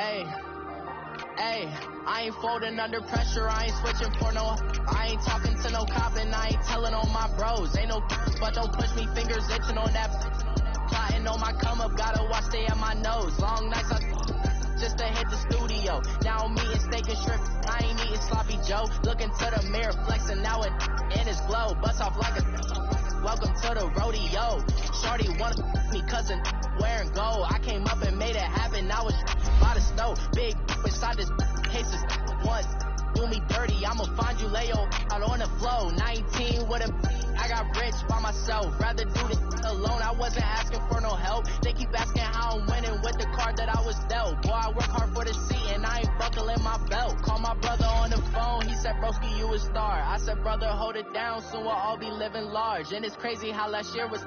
Hey, hey, I ain't folding under pressure, I ain't switching for no. I ain't talking to no cop and I ain't telling on my bros. Ain't no but don't push me, fingers itching on that. Plotting on my come up, gotta watch stay at my nose. Long nights just to hit the studio. Now I'm eating steak and shrimp, I ain't eating sloppy Joe. Looking to the mirror, flexing now it in his glow. Bust off like a welcome to the rodeo. Shorty wanna me cousin wearing gold. I came up and made it happen, I was by the snow. Big inside this cases once. Do me dirty, I'ma find you Leo out on the flow. 19 with a I got rich by myself. Rather do this alone, I wasn't asking for no help. They keep asking how I'm winning with the card that I was dealt. Boy, I work hard for the seat and I ain't buckling my belt. Call my brother on the phone, he said, broski, you a star. I said, brother, hold it down, soon we'll all be living large. And it's crazy how last year was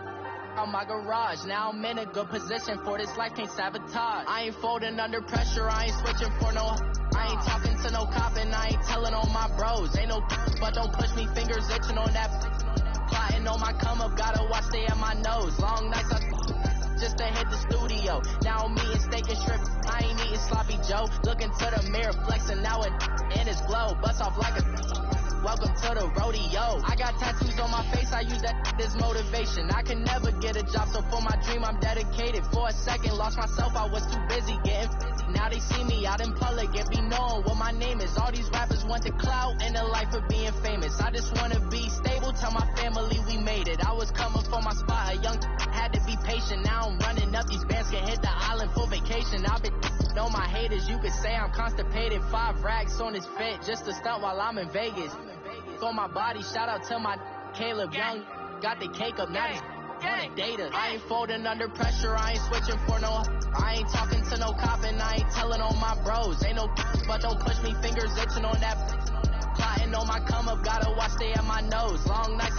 on my garage. Now I'm in a good position for this life, can't sabotage. I ain't folding under pressure, I ain't switching for no. I ain't talking to no cop and I ain't telling on my bros. Ain't no but don't push me, fingers itching on that. Plotting on my come up, gotta watch stay at my nose. Long nights just to hit the studio. Now I'm eating steak and shrimp, I ain't eating sloppy Joe. Looking to the mirror, flexing now it in his glow. Bust off like a welcome to the rodeo. I got tattoos on my face, I use that as motivation. I can never get a job, so for my dream I'm dedicated. For a second, lost myself, I was too busy getting now they see me out in public and be known what my name is. All these rappers want the clout and the life of being famous. I just wanna be stable, tell my family we made it. I was coming for my spot, a young had to be patient. Now I'm running up, these bands can hit the island for vacation. I've been know my haters, you could say I'm constipated. 5 racks on his fit, just to stunt while I'm in Vegas. For my body, shout out to my Caleb Young, got the cake up, now on a data. I ain't folding under pressure, I ain't switching for no. I ain't talking to no cop and I ain't telling on my bros. Ain't no but don't push me, fingers itching on that. Plotting on my come up, gotta watch stay at my nose. Long nights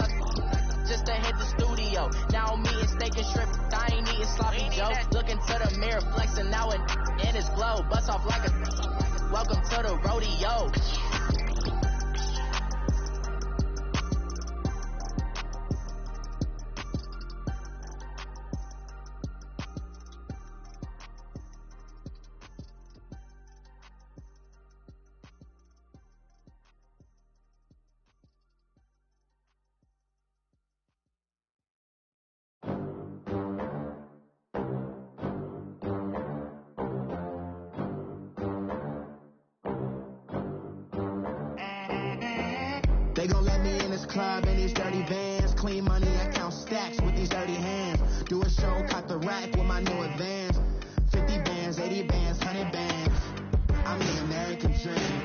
just to hit the studio. Now I'm eating steak and shrimp, I ain't eating sloppy Joe. Looking to the mirror, flexing now it in his glow. Bust off like a welcome to the rodeo. They gon' let me in this club in these dirty vans. Clean money, I count stacks with these dirty hands. Do a show, caught the rack with my new advance. 50 bands, 80 bands, 100 bands. I'm the American dream.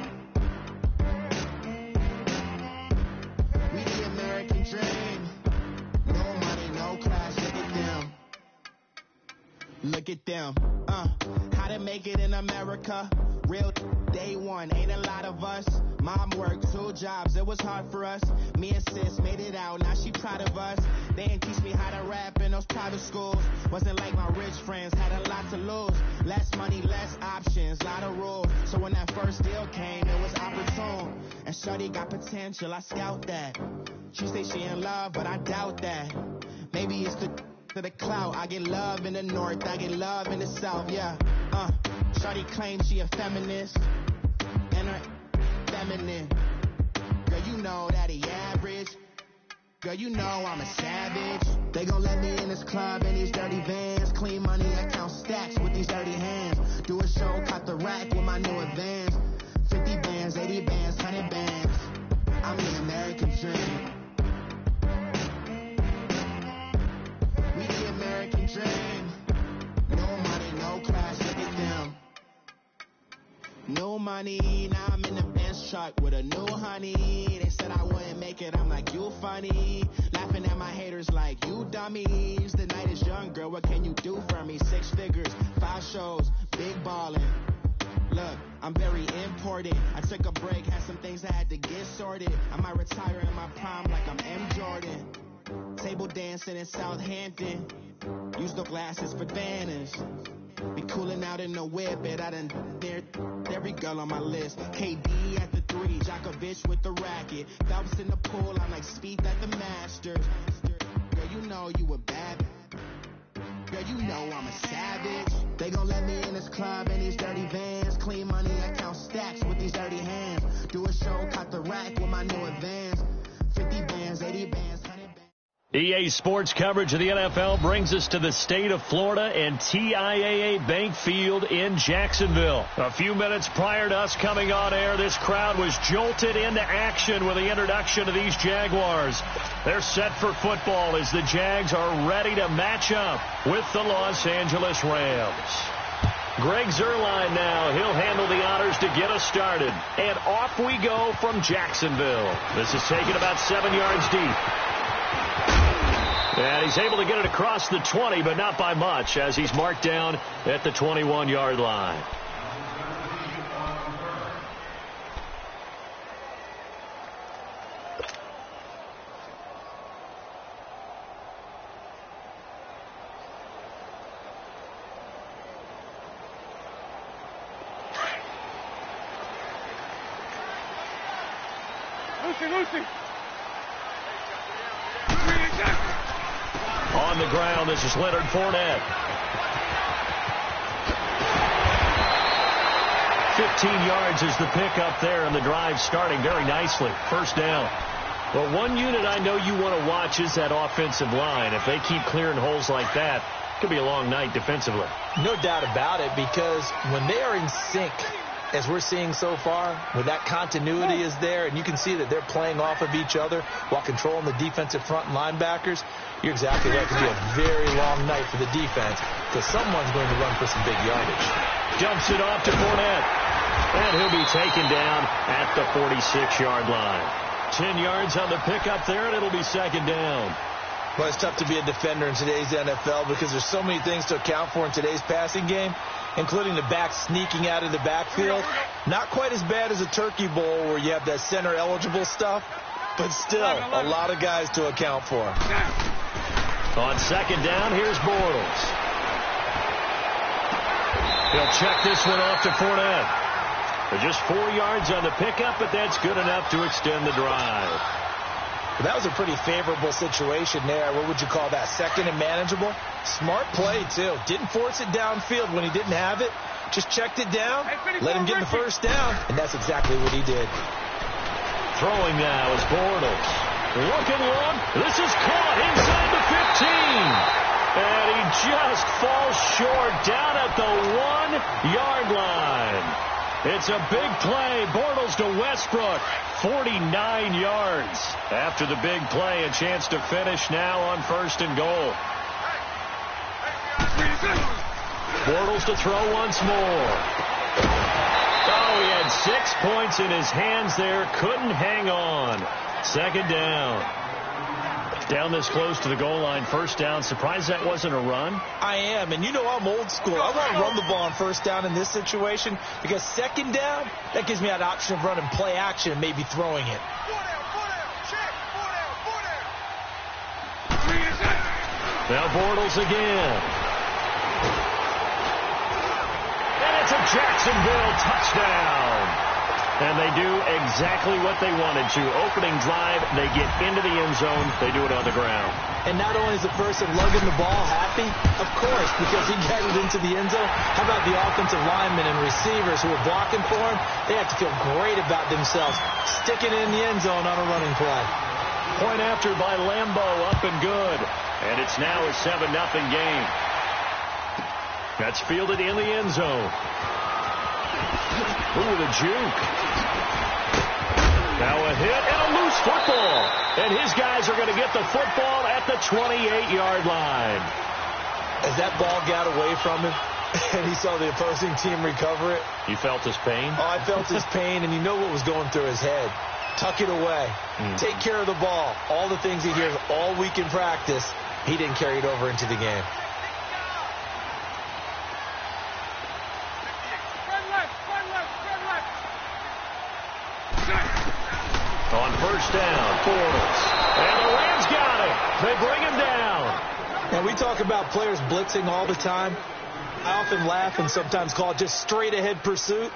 We the American dream. No money, no class, look at them. Look at them. How to make it in America. Real day one, ain't a lot of us. Mom worked 2 jobs, it was hard for us. Me and sis made it out, now she proud of us. They didn't teach me how to rap in those private schools. Wasn't like my rich friends, had a lot to lose. Less money, less options, lot of rules. So when that first deal came, it was opportune. And shorty got potential, I scout that. She say she in love, but I doubt that. Maybe it's to the clout. I get love in the north, I get love in the south, yeah. Shorty claims she a feminist, and her feminine. Girl, you know that he average. Girl, you know I'm a savage. They gon' let me in this club in these dirty vans. Clean money, I count stacks with these dirty hands. Do a show, caught the rack with my new advance. 50 bands, 80 bands, 100 bands. I'm the American dream. We the American dream. No money, no class, look at them. No money, now I'm in the Benz truck with a new honey. They said I wouldn't make it, I'm like, you funny. Laughing at my haters like, you dummies. The night is young, girl, what can you do for me? 6 figures, 5 shows, big ballin'. Look, I'm very important. I took a break, had some things I had to get sorted. I might retire in my prime like I'm M. Jordan. Table dancing in Southampton. Use the glasses for Vanish. Be cooling out in the whip, and I done dared every girl on my list. KD at the 3, Djokovic with the racket. Phelps in the pool, I'm like Speed at the Masters. Girl, you know you a bad. Girl, you know I'm a savage. They gon' let me in this club in these dirty vans. Clean money, I count stacks with these dirty hands. Do a show, cut the rack with my new advance. 50 bands, 80 bands, 100 bands. EA Sports coverage of the NFL brings us to the state of Florida and TIAA Bank Field in Jacksonville. A few minutes prior to us coming on air, this crowd was jolted into action with the introduction of these Jaguars. They're set for football as the Jags are ready to match up with the Los Angeles Rams. Greg Zuerlein now. He'll handle the honors to get us started. And off we go from Jacksonville. This is taken about 7 yards deep. And he's able to get it across the 20, but not by much, as he's marked down at the 21-yard line. Lucy. On the ground, this is Leonard Fournette. 15 yards is the pickup there, and the drive starting very nicely. First down. Well, one unit I know you want to watch is that offensive line. If they keep clearing holes like that, it could be a long night defensively. No doubt about it, because when they are in sync, as we're seeing so far, when that continuity is there, and you can see that they're playing off of each other while controlling the defensive front and linebackers, you're exactly right. It could be a very long night for the defense, because someone's going to run for some big yardage. Dumps it off to Fournette, and he'll be taken down at the 46-yard line. 10 yards on the pickup there, and it'll be second down. Well, it's tough to be a defender in today's NFL because there's so many things to account for in today's passing game, including the back sneaking out of the backfield. Not quite as bad as a turkey bowl where you have that center-eligible stuff, but still a lot of guys to account for. On second down, here's Bortles. He'll check this one off to Fournette. Just 4 yards on the pickup, but that's good enough to extend the drive. Well, that was a pretty favorable situation there. What would you call that? Second and manageable? Smart play, too. Didn't force it downfield when he didn't have it. Just checked it down, let him get the first down, and that's exactly what he did. Throwing now is Bortles. Looking long. This is caught inside the 15. And he just falls short down at the 1-yard line. It's a big play. Bortles to Westbrook. 49 yards. After the big play, a chance to finish now on first and goal. Bortles to throw once more. Oh, he had 6 points in his hands there. Couldn't hang on. Second down. Down this close to the goal line. First down. Surprised that wasn't a run? I am, and you know I'm old school. I want to run the ball on first down in this situation because second down, that gives me that option of running play action and maybe throwing it. Now Bortles again. And it's a Jacksonville touchdown. And they do exactly what they wanted to. Opening drive, they get into the end zone. They do it on the ground. And not only is the person lugging the ball happy, of course, because he got it into the end zone. How about the offensive linemen and receivers who are blocking for him? They have to feel great about themselves, sticking it in the end zone on a running play. Point after by Lambo, up and good. And it's now a 7-0 game. That's fielded in the end zone. Ooh, the juke. Now a hit and a loose football. And his guys are going to get the football at the 28-yard line. As that ball got away from him and he saw the opposing team recover it. You felt his pain? Oh, I felt his pain, and you know what was going through his head. Tuck it away. Take care of the ball. All the things he hears all week in practice, he didn't carry it over into the game. On first down, Bortles. And the Rams got it. They bring him down. Now, we talk about players blitzing all the time. I often laugh and sometimes call it just straight-ahead pursuit.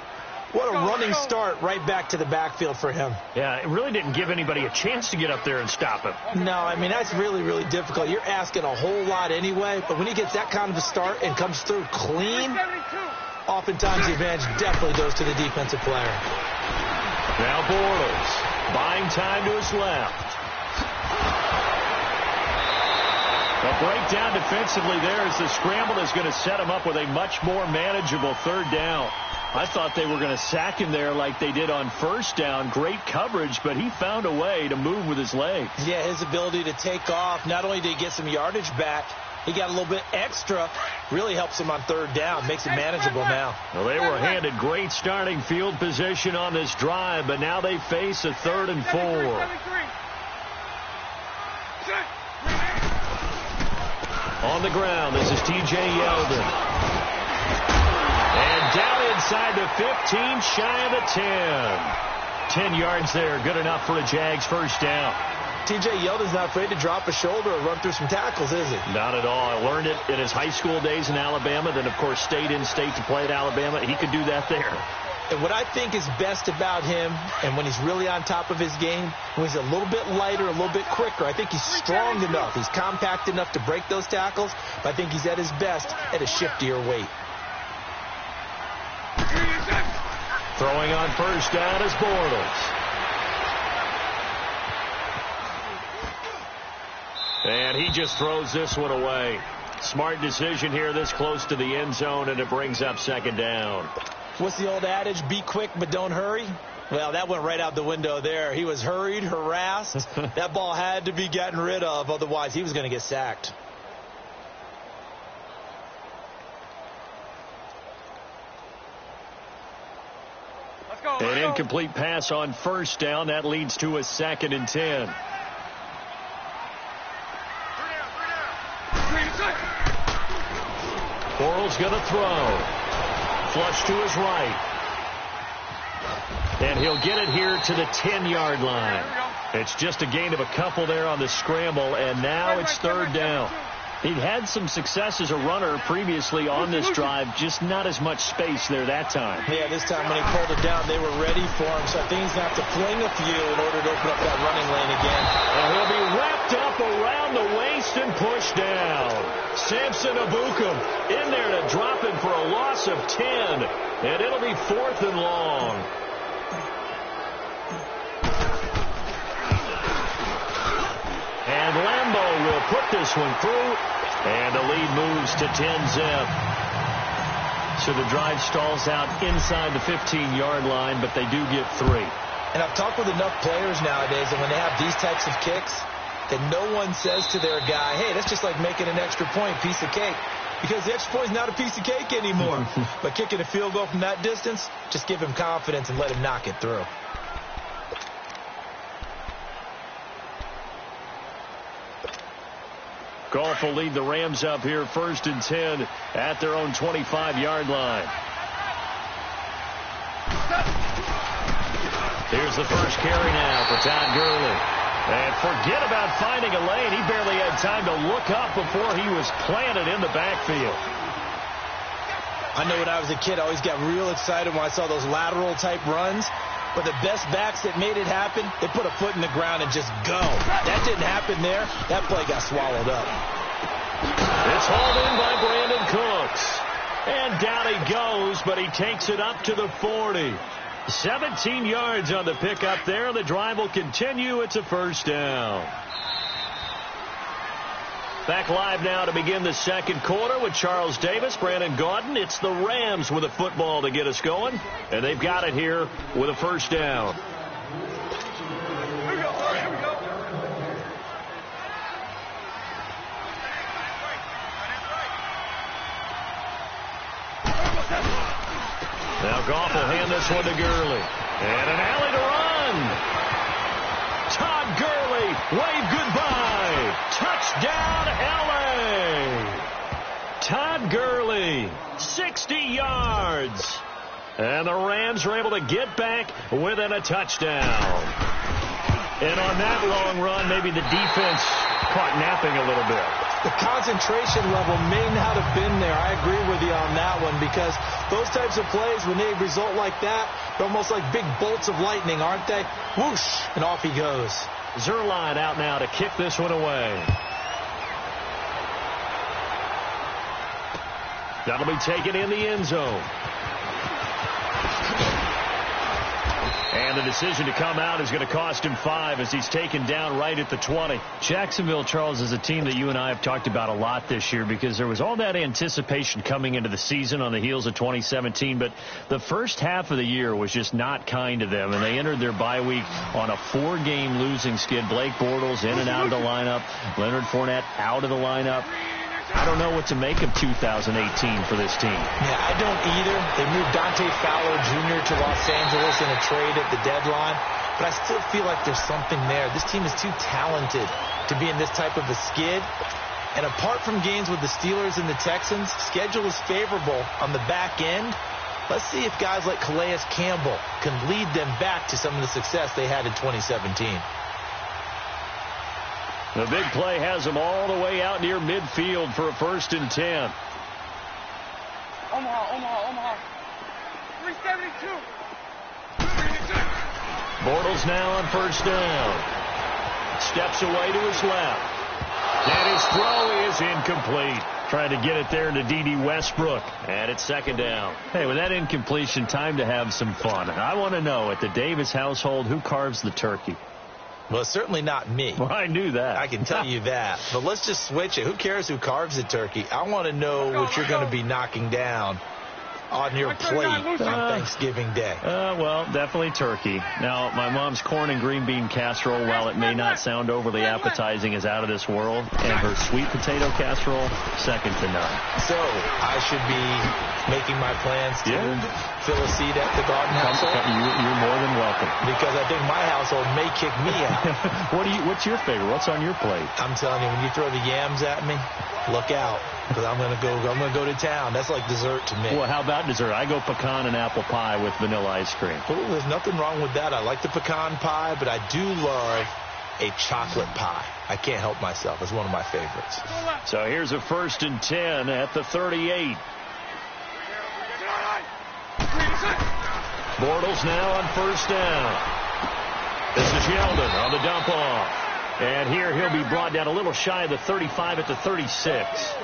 What a running start right back to the backfield for him. Yeah, it really didn't give anybody a chance to get up there and stop him. No, I mean, that's really, really difficult. You're asking a whole lot anyway, but when he gets that kind of a start and comes through clean, oftentimes the advantage definitely goes to the defensive player. Now Bortles, buying time to his left. A breakdown defensively there as the scramble is going to set him up with a much more manageable third down. I thought they were going to sack him there like they did on first down. Great coverage, but he found a way to move with his legs. Yeah, his ability to take off, not only did he get some yardage back, he got a little bit extra. Really helps him on third down, makes it manageable now. Well, they were handed great starting field position on this drive, but now they face a 3rd and 4. On the ground, this is T.J. Yeldon. And down inside the 15, shy of the 10. 10 yards there, good enough for a Jags first down. T.J. Yeldon's not afraid to drop a shoulder or run through some tackles, is he? Not at all. I learned it in his high school days in Alabama, then, of course, stayed in state to play at Alabama. He could do that there. And what I think is best about him, and when he's really on top of his game, when he's a little bit lighter, a little bit quicker, I think he's strong enough. He's compact enough to break those tackles, but I think he's at his best at a shiftier weight. Throwing on first down is Bortles. And he just throws this one away. Smart decision here this close to the end zone, and it brings up second down. What's the old adage? Be quick, but don't hurry. Well, that went right out the window there. He was hurried, harassed. That ball had to be gotten rid of, otherwise he was going to get sacked. An incomplete pass on first down. That leads to a 2nd and 10. Bortles going to throw. Flush to his right. And he'll get it here to the 10-yard line. It's just a gain of a couple there on the scramble, and now it's third down. He'd had some success as a runner previously on this drive, just not as much space there that time. Yeah, this time when he pulled it down, they were ready for him, so I think he's going to have to fling a few in order to open up that running lane again. And he'll be wrapped up around the waist and pushed down. Samson Abukum in there to drop him for a loss of 10, and it'll be 4th and long. And Lambeau will put this one through, and the lead moves to 10-zip. So the drive stalls out inside the 15-yard line, but they do get 3. And I've talked with enough players nowadays, and when they have these types of kicks, that no one says to their guy, hey, that's just like making an extra point, piece of cake. Because the extra point is not a piece of cake anymore. But kicking a field goal from that distance, just give him confidence and let him knock it through. Goff will lead the Rams up here 1st and 10 at their own 25-yard line. Here's the first carry now for Todd Gurley. And forget about finding a lane. He barely had time to look up before he was planted in the backfield. I know when I was a kid, I always got real excited when I saw those lateral type runs. But the best backs that made it happen, they put a foot in the ground and just go. That didn't happen there. That play got swallowed up. It's hauled in by Brandon Cooks. And down he goes, but he takes it up to the 40. 17 yards on the pickup there. The drive will continue. It's a first down. Back live now to begin the second quarter with Charles Davis, Brandon Gaudin. It's the Rams with a football to get us going, and they've got it here with a first down. Now Goff will hand this one to Gurley. And an alley to run. Todd Gurley, wave goodbye. Touchdown, L.A. Todd Gurley, 60 yards. And the Rams are able to get back within a touchdown. And on that long run, maybe the defense caught napping a little bit. The concentration level may not have been there. I agree with you on that one, because those types of plays, when they result like that, they're almost like big bolts of lightning, aren't they? Whoosh, and off he goes. Zerline out now to kick this one away. That'll be taken in the end zone. And the decision to come out is going to cost him 5 as he's taken down right at the 20. Jacksonville, Charles, is a team that you and I have talked about a lot this year because there was all that anticipation coming into the season on the heels of 2017. But the first half of the year was just not kind to them, and they entered their bye week on a 4-game losing skid. Blake Bortles in and out of the lineup. Leonard Fournette out of the lineup. I don't know what to make of 2018 for this team. Yeah, I don't either. They moved Dante Fowler Jr. to Los Angeles in a trade at the deadline, but I still feel like there's something there. This team is too talented to be in this type of a skid. And apart from games with the Steelers and the Texans, schedule is favorable on the back end. Let's see if guys like Calais Campbell can lead them back to some of the success they had in 2017. The big play has them all the way out near midfield for a 1st and 10. Omaha. 372. Bortles now on 1st down. Steps away to his left. And his throw is incomplete. Trying to get it there to D.D. Westbrook. And it's 2nd down. Hey, with that incompletion, time to have some fun. I want to know, at the Davis household, who carves the turkey? Well, it's certainly not me. Well, I knew that. I can tell you that. But let's just switch it. Who cares who carves the turkey? I want to know what you're going to be knocking down on your plate on Thanksgiving Day. Well, definitely turkey. Now, my mom's corn and green bean casserole, while it may not sound overly appetizing, is out of this world. And her sweet potato casserole, second to none. So, I should be making my plans to fill a seat at the Garden household? You're more than welcome. Because I think my household may kick me out. What's your favorite? What's on your plate? I'm telling you, when you throw the yams at me, look out. Because I'm gonna go to town. That's like dessert to me. Well, how about dessert? I go pecan and apple pie with vanilla ice cream. Well, there's nothing wrong with that. I like the pecan pie, but I do love a chocolate pie. I can't help myself. It's one of my favorites. So here's a 1st and 10 at the 38. Bortles now on 1st down. This is Yeldon on the dump off. And here he'll be brought down a little shy of the 35 at the 36.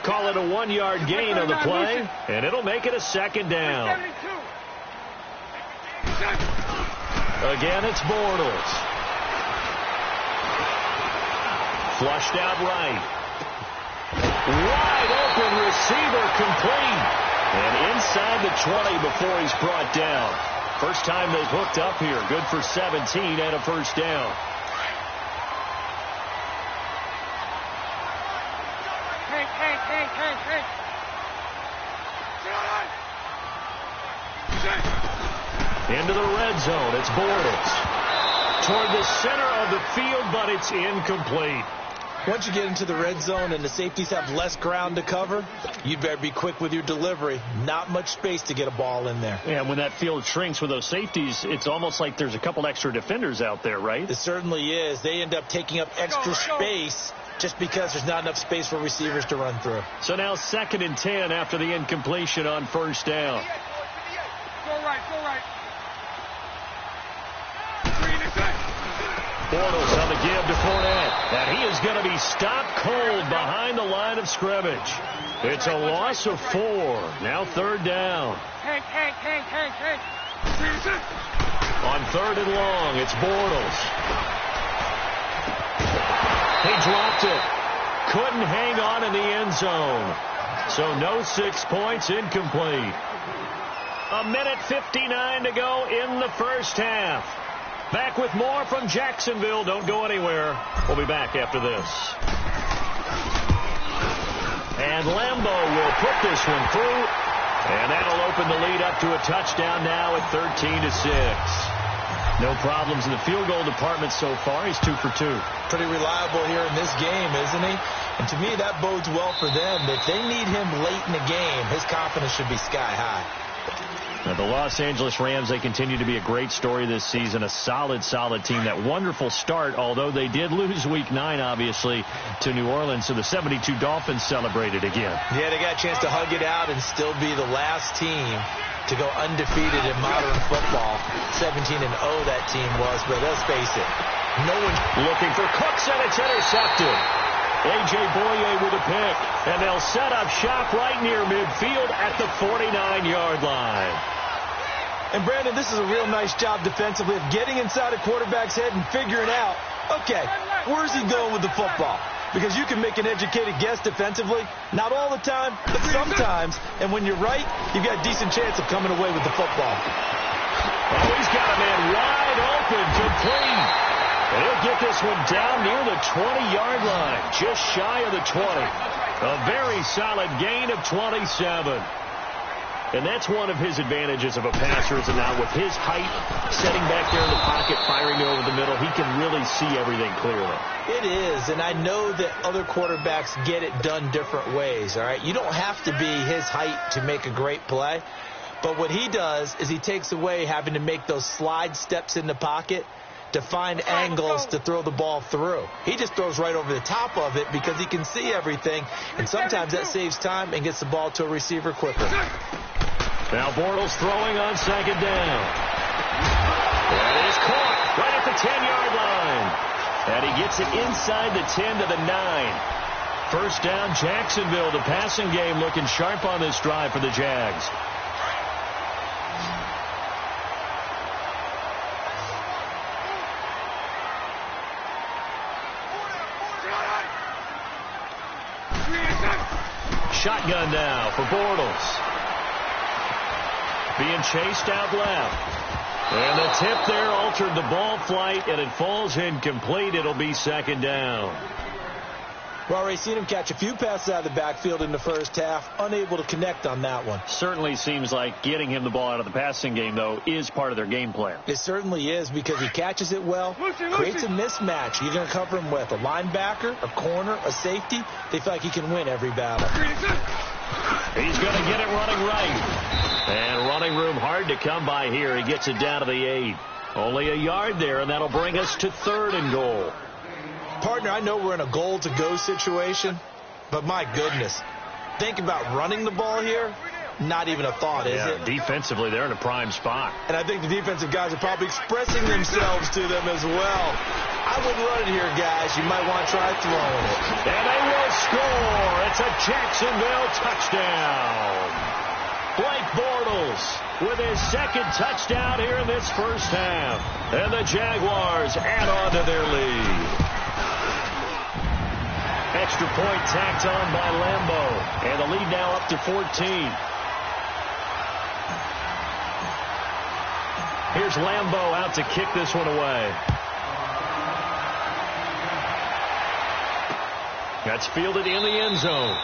Call it a 1-yard gain on the play, and it'll make it a 2nd down. Again, it's Bortles. Flushed out right. Wide open receiver complete. And inside the 20 before he's brought down. First time they've hooked up here. Good for 17 and a 1st down. Into the red zone. It's Bortles. Toward the center of the field, but it's incomplete. Once you get into the red zone and the safeties have less ground to cover, you'd better be quick with your delivery. Not much space to get a ball in there. Yeah, when that field shrinks with those safeties, it's almost like there's a couple extra defenders out there, right? It certainly is. They end up taking up extra space just because there's not enough space for receivers to run through. So now 2nd and 10 after the incompletion on 1st down. Go right. Bortles on the give to Fournette. And he is going to be stopped cold behind the line of scrimmage. It's a loss of 4. Now 3rd down. Hank. On 3rd and long, it's Bortles. He dropped it. Couldn't hang on in the end zone. So no 6 points, incomplete. 1:59 to go in the first half. Back with more from Jacksonville. Don't go anywhere. We'll be back after this. And Lambeau will put this one through. And that'll open the lead up to a touchdown now at 13-6. No problems in the field goal department so far. He's 2 for 2. Pretty reliable here in this game, isn't he? And to me, that bodes well for them. If they need him late in the game, his confidence should be sky high. Now, the Los Angeles Rams, they continue to be a great story this season, a solid team. That wonderful start, although they did lose Week 9, obviously, to New Orleans. So the 72 Dolphins celebrated again. Yeah, they got a chance to hug it out and still be the last team to go undefeated in modern football. 17-0 that team was, but let's face it, no one looking for Cooks, and it's intercepted. A.J. Boye with a pick, and they'll set up shop right near midfield at the 49-yard line. And, Brandon, this is a real nice job defensively of getting inside a quarterback's head and figuring out, okay, where's he going with the football? Because you can make an educated guess defensively, not all the time, but sometimes. And when you're right, you've got a decent chance of coming away with the football. Oh, he's got a man wide open, complete. And he'll get this one down near the 20-yard line, just shy of the 20. A very solid gain of 27. And that's one of his advantages of a passer, is that now with his height, setting back there in the pocket, firing over the middle, he can really see everything clearly. It is, and I know that other quarterbacks get it done different ways, all right? You don't have to be his height to make a great play. But what he does is he takes away having to make those slide steps in the pocket to find angles to throw the ball through. He just throws right over the top of it because he can see everything, and sometimes that saves time and gets the ball to a receiver quicker. Now Bortles throwing on second down. That is caught right at the 10-yard line. And he gets it inside the 10 to the 9. First down, Jacksonville. The passing game looking sharp on this drive for the Jags. Shotgun now for Bortles. Being chased out left. And the tip there altered the ball flight, and it falls incomplete. It'll be second down. We've already seen him catch a few passes out of the backfield in the first half, unable to connect on that one. Certainly seems like getting him the ball out of the passing game, though, is part of their game plan. It certainly is, because he catches it well, creates a mismatch. You're going to cover him with a linebacker, a corner, a safety. They feel like he can win every battle. He's going to get it running right. And running room hard to come by here. He gets it down to the 8. Only a yard there, and that'll bring us to 3rd and goal. Partner, I know we're in a goal-to-go situation, but my goodness, think about running the ball here. Not even a thought, is it? Defensively, they're in a prime spot. And I think the defensive guys are probably expressing themselves to them as well. I wouldn't run it here, guys. You might want to try throwing it. And they will score. It's a Jacksonville touchdown. Blake Bortles with his second touchdown here in this first half. And the Jaguars add on to their lead. Extra point tacked on by Lambeau. And the lead now up to 14. Here's Lambeau out to kick this one away. That's fielded in the end zone.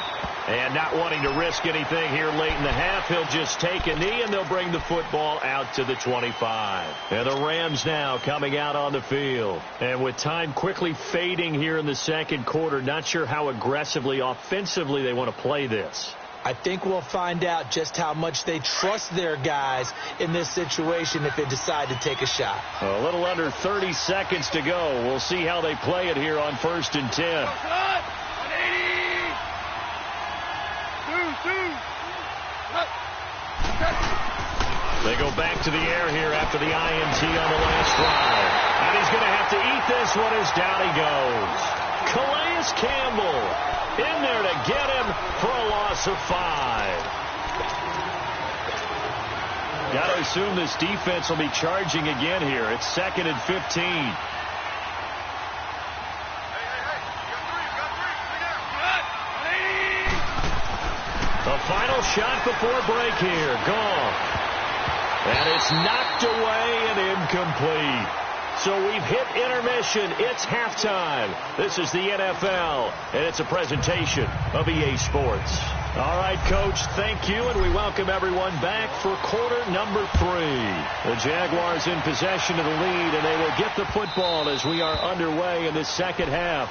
And not wanting to risk anything here late in the half, he'll just take a knee, and they'll bring the football out to the 25. And the Rams now coming out on the field. And with time quickly fading here in the second quarter, not sure how aggressively, offensively they want to play this. I think we'll find out just how much they trust their guys in this situation if they decide to take a shot. A little under 30 seconds to go. We'll see how they play it here on 1st and 10. They go back to the air here after the INT on the last drive. And he's going to have to eat this one as down he goes. Calais Campbell in there to get him for a loss of 5. Got to assume this defense will be charging again here. It's 2nd and 15. The final shot before break here. Gone. And it's knocked away and incomplete. So we've hit intermission. It's halftime. This is the NFL, and it's a presentation of EA Sports. All right, Coach, thank you, and we welcome everyone back for quarter number 3. The Jaguars in possession of the lead, and they will get the football as we are underway in this second half.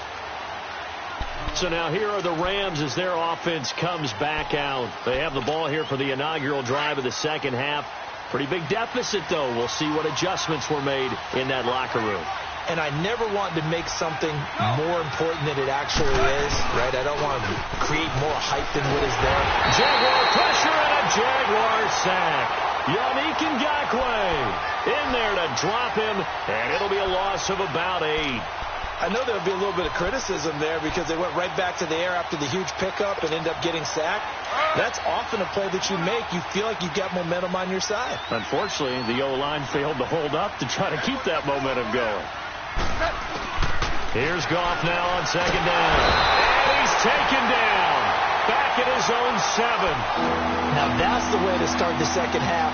So now here are the Rams as their offense comes back out. They have the ball here for the inaugural drive of the second half. Pretty big deficit, though. We'll see what adjustments were made in that locker room. And I never want to make something more important than it actually is, right? I don't want to create more hype than what is there. Jaguar pressure and a Jaguar sack. Yannick Ngakoue in there to drop him, and it'll be a loss of about 8. I know there'll be a little bit of criticism there because they went right back to the air after the huge pickup and end up getting sacked. That's often a play that you make. You feel like you've got momentum on your side. Unfortunately, the O-line failed to hold up to try to keep that momentum going. Here's Goff now on second down. And he's taken down. Back at his own 7. Now that's the way to start the second half.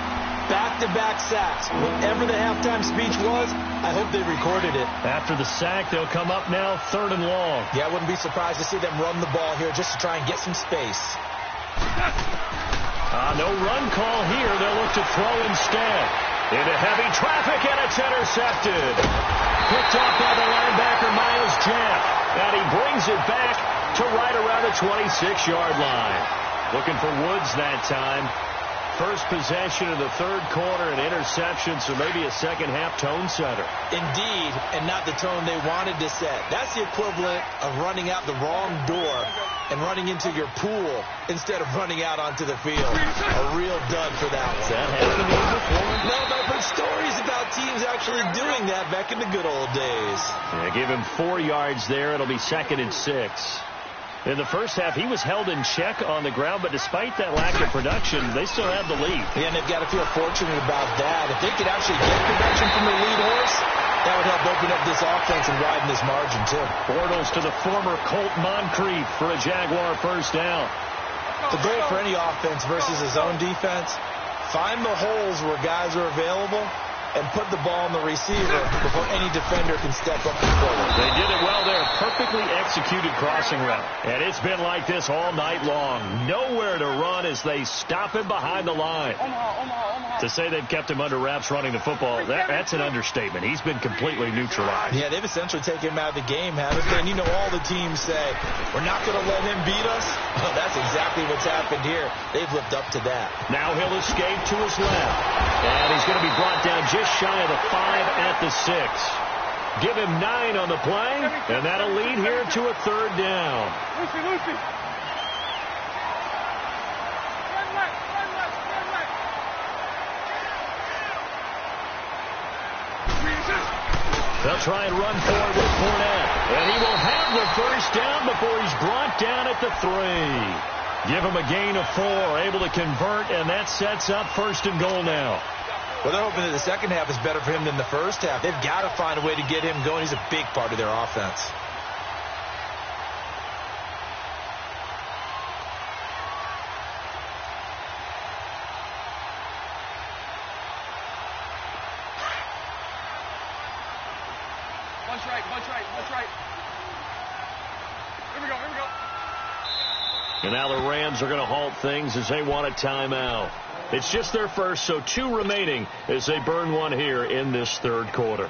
Back-to-back sacks. Whatever the halftime speech was, I hope they recorded it. After the sack, they'll come up now 3rd and long. Yeah, I wouldn't be surprised to see them run the ball here just to try and get some space. No run call here. They'll look to throw instead. Into heavy traffic, and it's intercepted. Picked off by the linebacker, Myles Jack. And he brings it back to right around the 26-yard line. Looking for Woods that time. First possession of the third quarter, an interception, so maybe a second-half tone setter. Indeed, and not the tone they wanted to set. That's the equivalent of running out the wrong door and running into your pool instead of running out onto the field. A real dud for that one. That happened to me before? No, but I've heard stories about teams actually doing that back in the good old days. Yeah, give him 4 yards there. It'll be 2nd and 6. In the first half, he was held in check on the ground, but despite that lack of production, they still have the lead. Yeah, and they've got to feel fortunate about that. If they could actually get production from their lead horse, that would help open up this offense and widen this margin, too. Bortles to the former Colt Moncrief for a Jaguar first down. The goal for any offense versus a zone defense, find the holes where guys are available and put the ball on the receiver before any defender can step up and pull it. They did it well there. Perfectly executed crossing route. And it's been like this all night long. Nowhere to run as they stop him behind the line. To say they've kept him under wraps running the football, that's an understatement. He's been completely neutralized. Yeah, they've essentially taken him out of the game, haven't they? And you know all the teams say, we're not going to let him beat us. Well, that's exactly what's happened here. They've lived up to that. Now he'll escape to his left. And he's going to be brought down just shy of the 5 at the 6. Give him 9 on the play, and that'll lead here to a 3rd down. Lucy. They'll try and run forward with Fournette. And he will have the first down before he's brought down at the 3. Give him a gain of 4, able to convert, and that sets up 1st and goal now. Well, they're hoping that the second half is better for him than the first half. They've got to find a way to get him going. He's a big part of their offense. Bunch right. Here we go. And now the Rams are going to halt things as they want a timeout. It's just their first, so 2 remaining as they burn one here in this 3rd quarter.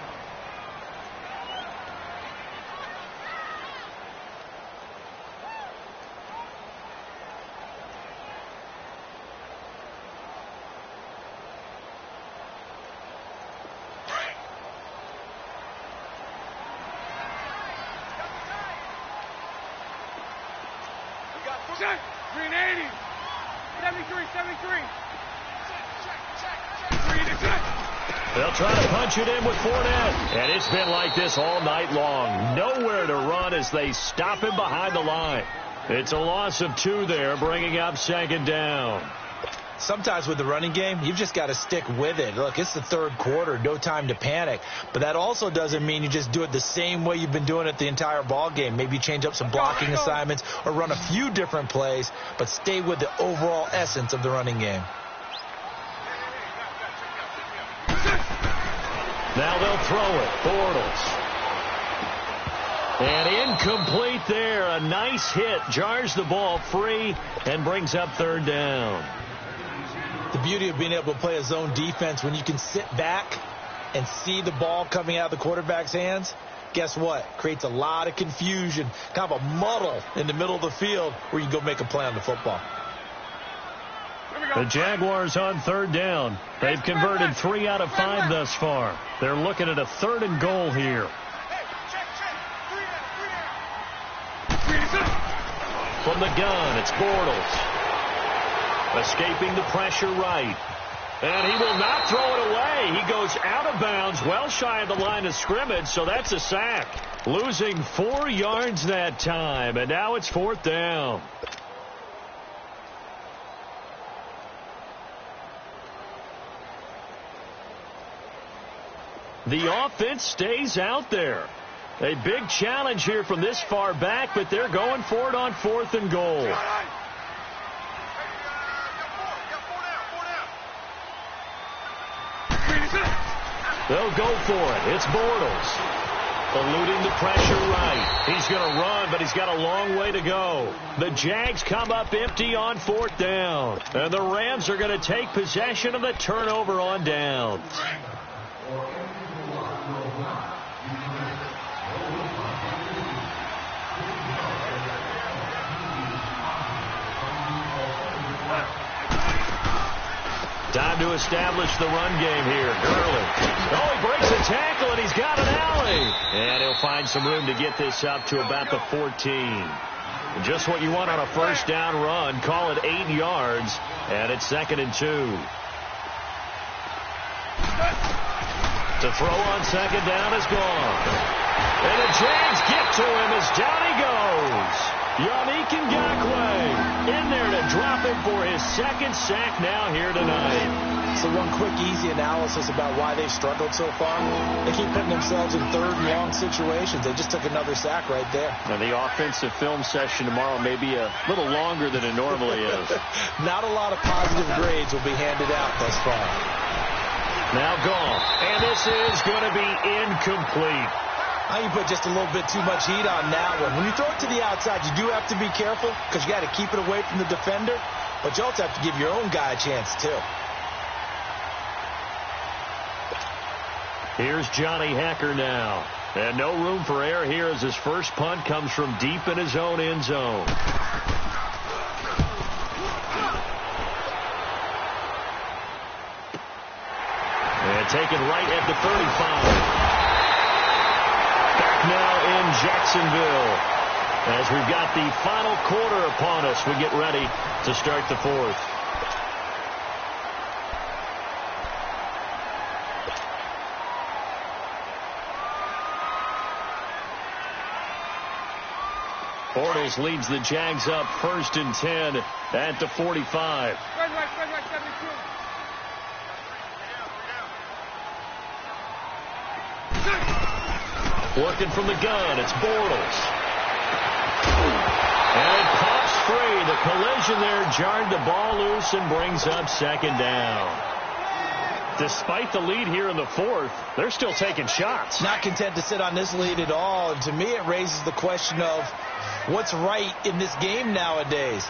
Check. 380. 73. They'll try to punch it in with Fournette. And it's been like this all night long. Nowhere to run as they stop him behind the line. It's a loss of 2 there, bringing up 2nd down. Sometimes with the running game, you've just got to stick with it. Look, it's the 3rd quarter, no time to panic. But that also doesn't mean you just do it the same way you've been doing it the entire ball game. Maybe change up some blocking assignments or run a few different plays, but stay with the overall essence of the running game. Now they'll throw it. Bortles. And incomplete there. A nice hit. Jars the ball free and brings up 3rd down. The beauty of being able to play a zone defense when you can sit back and see the ball coming out of the quarterback's hands, guess what? Creates a lot of confusion, kind of a muddle in the middle of the field where you go make a play on the football. The Jaguars on third down. They've converted 3 out of 5 thus far. They're looking at a 3rd and goal here. From the gun, it's Bortles. Escaping the pressure right. And he will not throw it away. He goes out of bounds, well shy of the line of scrimmage, so that's a sack. Losing 4 yards that time, and now it's 4th down. The offense stays out there. A big challenge here from this far back, but they're going for it on 4th and goal. They'll go for it. It's Bortles. Eluding the pressure right. He's going to run, but he's got a long way to go. The Jags come up empty on 4th down. And the Rams are going to take possession of the turnover on downs. Time to establish the run game here. Early. Oh, he breaks a tackle, and he's got an alley. And he'll find some room to get this up to about the 14. Just what you want on a first down run. Call it 8 yards, and it's 2nd and 2. To throw on 2nd down is gone. And the Jags get to him as down he goes. Yannick Ngakoue in there to drop it for his 2nd sack now here tonight. So one quick, easy analysis about why they've struggled so far. They keep putting themselves in 3rd and long situations. They just took another sack right there. Now, the offensive film session tomorrow may be a little longer than it normally is. Not a lot of positive grades will be handed out thus far. Now gone. And this is going to be incomplete. You put just a little bit too much heat on that one. When you throw it to the outside, you do have to be careful because you got to keep it away from the defender, but you also have to give your own guy a chance too. Here's Johnny Hacker now. And no room for error here as his first punt comes from deep in his own end zone. And taken right at the 35. Now in Jacksonville, as we've got the final quarter upon us, we get ready to start the 4th. Bortles leads the Jags up 1st and 10 at the 45. Working from the gun, it's Bortles. And it pops free. The collision there jarred the ball loose and brings up 2nd down. Despite the lead here in the 4th, they're still taking shots. Not content to sit on this lead at all. And to me, it raises the question of what's right in this game nowadays.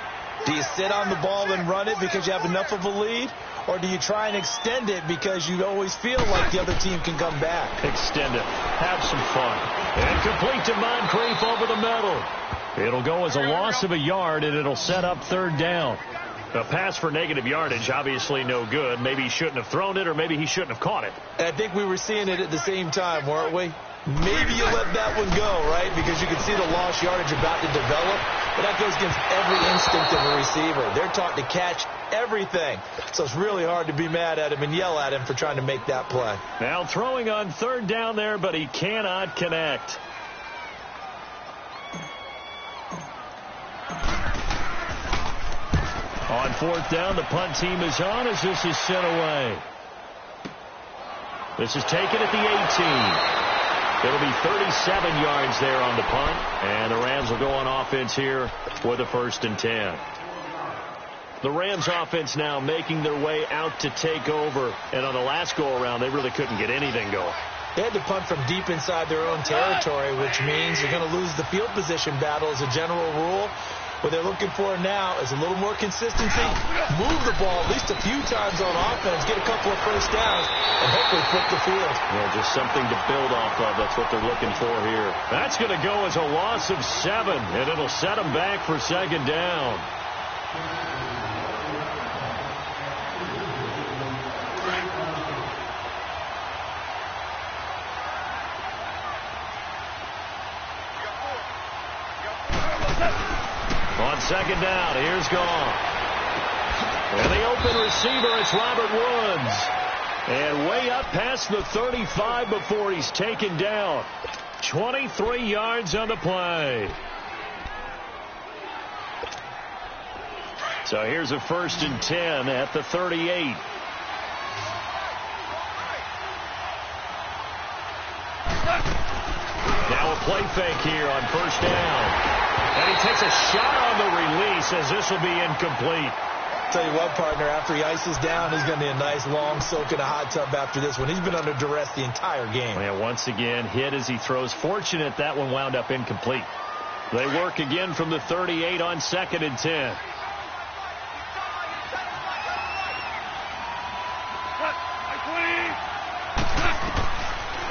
Do you sit on the ball and run it because you have enough of a lead? Or do you try and extend it because you always feel like the other team can come back? Extend it. Have some fun. And complete to Moncrief over the middle. It'll go as a loss of a yard, and it'll set up 3rd down. A pass for negative yardage, obviously no good. Maybe he shouldn't have thrown it, or maybe he shouldn't have caught it. I think we were seeing it at the same time, weren't we? Maybe you let that one go, right? Because you can see the lost yardage about to develop. But that goes against every instinct of a receiver. They're taught to catch everything. So it's really hard to be mad at him and yell at him for trying to make that play. Now throwing on 3rd down there, but he cannot connect. On 4th down, the punt team is on as this is sent away. This is taken at the 18. It'll be 37 yards there on the punt, and the Rams will go on offense here with a 1st and 10. The Rams offense now making their way out to take over, and on the last go-around, they really couldn't get anything going. They had to punt from deep inside their own territory, which means you're going to lose the field position battle as a general rule. What they're looking for now is a little more consistency, move the ball at least a few times on offense, get a couple of first downs, and hopefully flip the field. Yeah, just something to build off of. That's what they're looking for here. That's going to go as a loss of 7, and it'll set them back for second down. On second down, here's Goff. And the open receiver, it's Robert Woods. And way up past the 35 before he's taken down. 23 yards on the play. So here's a 1st and 10 at the 38. Now a play fake here on 1st down. And he takes a shot on the release as this will be incomplete. Tell you what, partner, after he ices down, he's going to need a nice long soak in a hot tub after this one. He's been under duress the entire game. Yeah, once again, hit as he throws. Fortunate that one wound up incomplete. They work again from the 38 on 2nd and 10.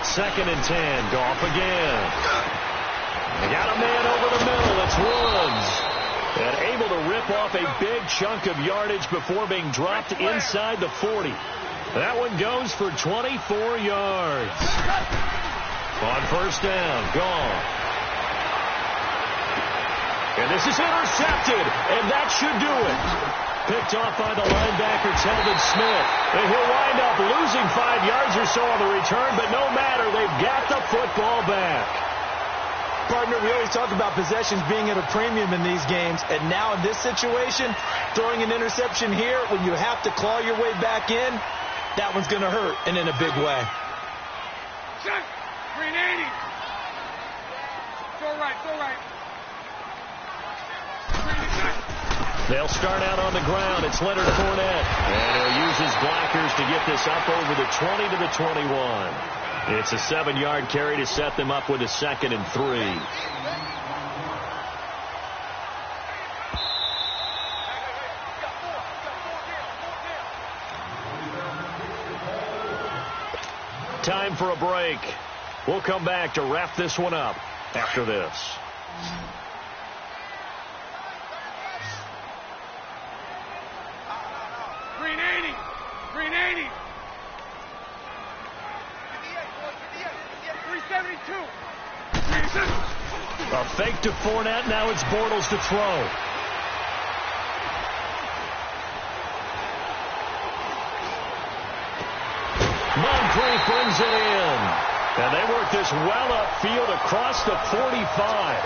Second and 10. Goff again. They got a man over the middle. It's Woods. And able to rip off a big chunk of yardage before being dropped inside the 40. That one goes for 24 yards. On 1st down, Goff. And this is intercepted, and that should do it. Picked off by the linebacker, Telvin Smith. And he'll wind up losing 5 yards or so on the return, but no matter, they've got the football back. Partner, we always talk about possessions being at a premium in these games, and now in this situation, throwing an interception here when you have to claw your way back in, that one's going to hurt, and in a big way. Check. 380. Go right, go right. They'll start out on the ground. It's Leonard Fournette. And he'll use his blockers to get this up over the 20 to the 21. It's a 7-yard carry to set them up with a 2nd and 3. Time for a break. We'll come back to wrap this one up after this. A fake to Fournette. Now it's Bortles to throw. Moncrief brings it in. And they work this well upfield across the 45.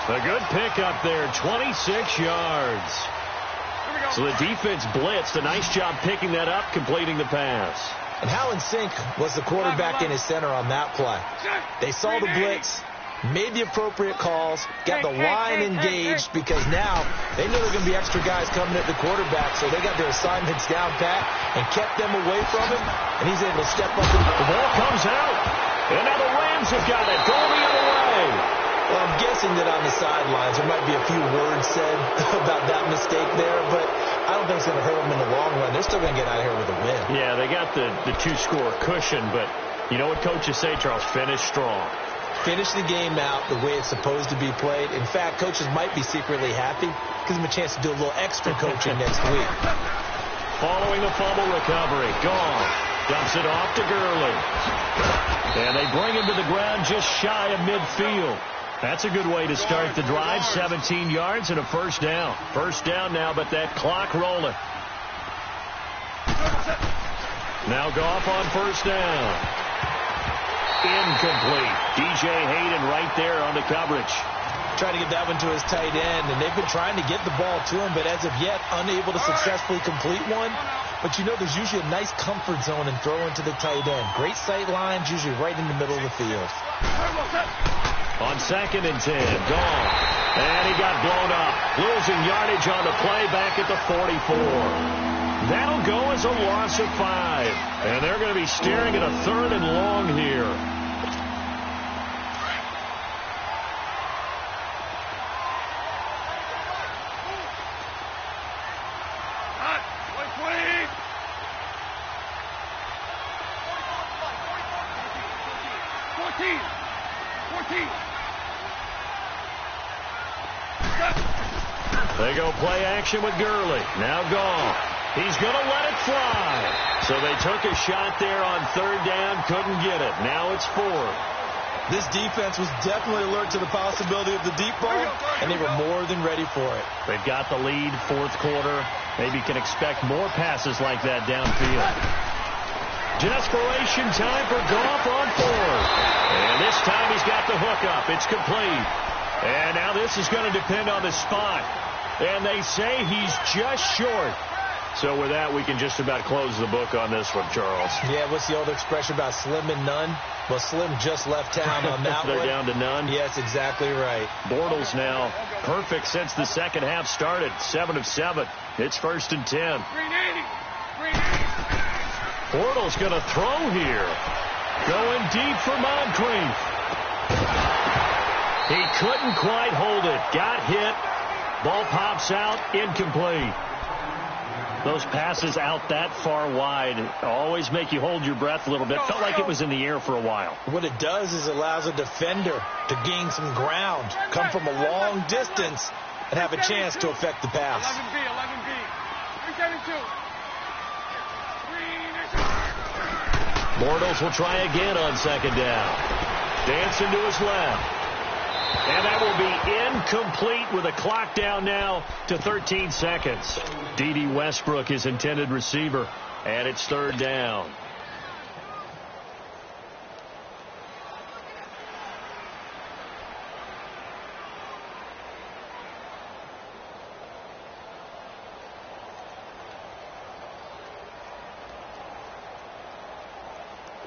A good pickup there, 26 yards. So the defense blitzed. A nice job picking that up, completing the pass. And how in sync was the quarterback in his center on that play? They saw the blitz, made the appropriate calls, got the line engaged because now they know there are going to be extra guys coming at the quarterback, so they got their assignments down pat and kept them away from him, and he's able to step up. The ball comes out, and now the Rams have got it. Going the other way. Well, I'm guessing that on the sidelines there might be a few words said about that mistake there, but I don't think it's going to hurt them in the long run. They're still going to get out of here with a win. Yeah, they got the 2-score cushion, but you know what coaches say, Charles? Finish strong. Finish the game out the way it's supposed to be played. In fact, coaches might be secretly happy. Gives them a chance to do a little extra coaching next week. Following a fumble recovery. Goff dumps it off to Gurley. And they bring him to the ground just shy of midfield. That's a good way to start the drive. 17 yards and a 1st down. 1st down now, but that clock rolling. Now Goff on 1st down. Incomplete. DJ Hayden right there on the coverage. Trying to get that one to his tight end, and they've been trying to get the ball to him, but as of yet, unable to successfully complete one. But you know there's usually a nice comfort zone in throwing to the tight end. Great sight lines, usually right in the middle of the field. On 2nd and 10, Goff. And he got blown up. Losing yardage on the play back at the 44. That'll go as a loss of 5. And they're going to be staring at a 3rd and long here. 14. 14. They go play action with Gurley. Now gone. He's going to let it fly. So they took a shot there on third down, couldn't get it. Now it's fourth. This defense was definitely alert to the possibility of the deep ball, and they were more than ready for it. They've got the lead, fourth quarter. Maybe can expect more passes like that downfield. Desperation time for Goff on fourth. And this time he's got the hook up. It's complete. And now this is going to depend on the spot. And they say he's just short. So with that, we can just about close the book on this one, Charles. Yeah, what's the old expression about slim and none? Well, Slim just left town on that They're one. down to none. Yes, exactly right. Bortles now perfect since the second half started. 7 of 7. It's 1st and 10. 380. Bortles going to throw here. Going deep for Moncrief. He couldn't quite hold it. Got hit. Ball pops out. Incomplete. Those passes out that far wide always make you hold your breath a little bit. Felt like it was in the air for a while. What it does is it allows a defender to gain some ground, come from a long distance, and have a chance to affect the pass. 11B, 11B. 372. Bortles will try again on second down. Dancing to his left. And that will be incomplete with a clock down now to 13 seconds. D.D. Westbrook, his intended receiver, and it's third down.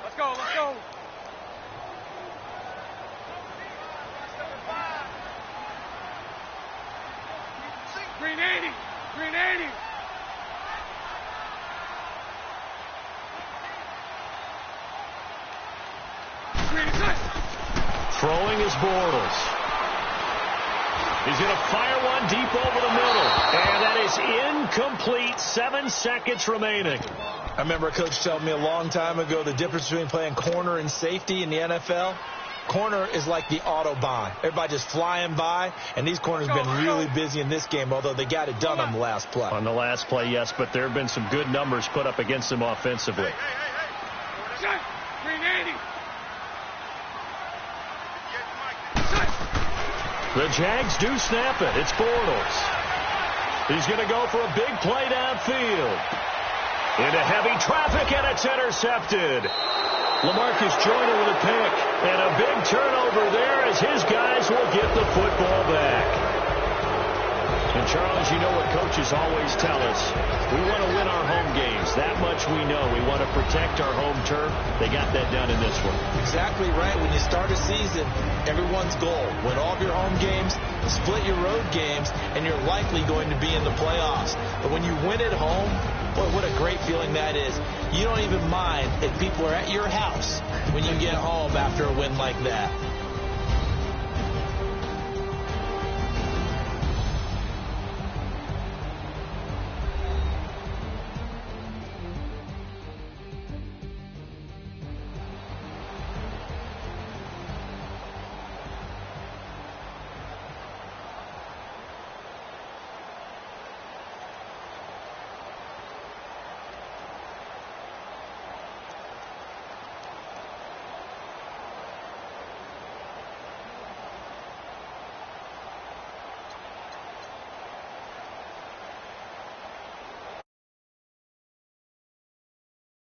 Let's go, let's go. Green 80. Green 80. Green 6. Throwing is Bortles. He's going to fire one deep over the middle. And that is incomplete. 7 seconds remaining. I remember a coach telling me a long time ago the difference between playing corner and safety in the NFL. Corner is like the Autobahn. Everybody just flying by, and these corners have been really busy in this game, although they got it done on the last play. On the last play, yes, but there have been some good numbers put up against them offensively. Check. Green 80. The Jags do snap it. It's Bortles. He's going to go for a big play downfield. Into heavy traffic, and it's intercepted. LaMarcus Joyner with a pick, and a big turnover there as his guys will get the football back. And, Charles, you know what coaches always tell us. We want to win our home games. That much we know. We want to protect our home turf. They got that done in this one. Exactly right. When you start a season, everyone's goal, win all of your home games, split your road games, and you're likely going to be in the playoffs. But when you win at home, boy, what a great feeling that is. You don't even mind if people are at your house when you get home after a win like that.